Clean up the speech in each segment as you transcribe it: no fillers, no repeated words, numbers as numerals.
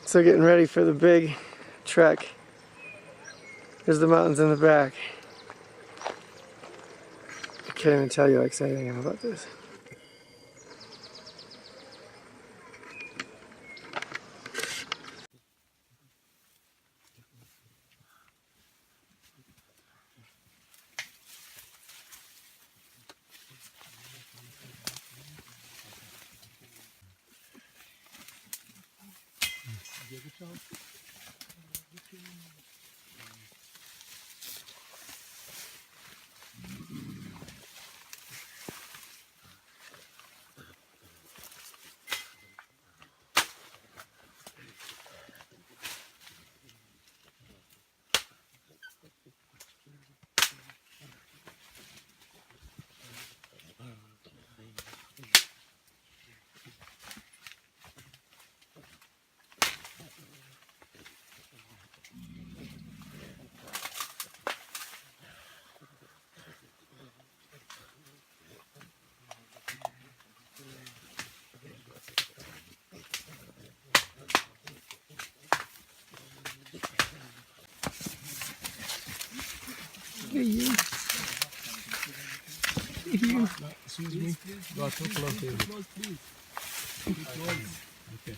So getting ready for the big trek. There's the mountains in the back. I can't even tell you how excited I am about this. Hey, you. Excuse me. You are too close, David. Okay.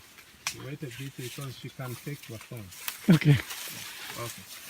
You wait a bit because she can take your phone. Okay. Okay.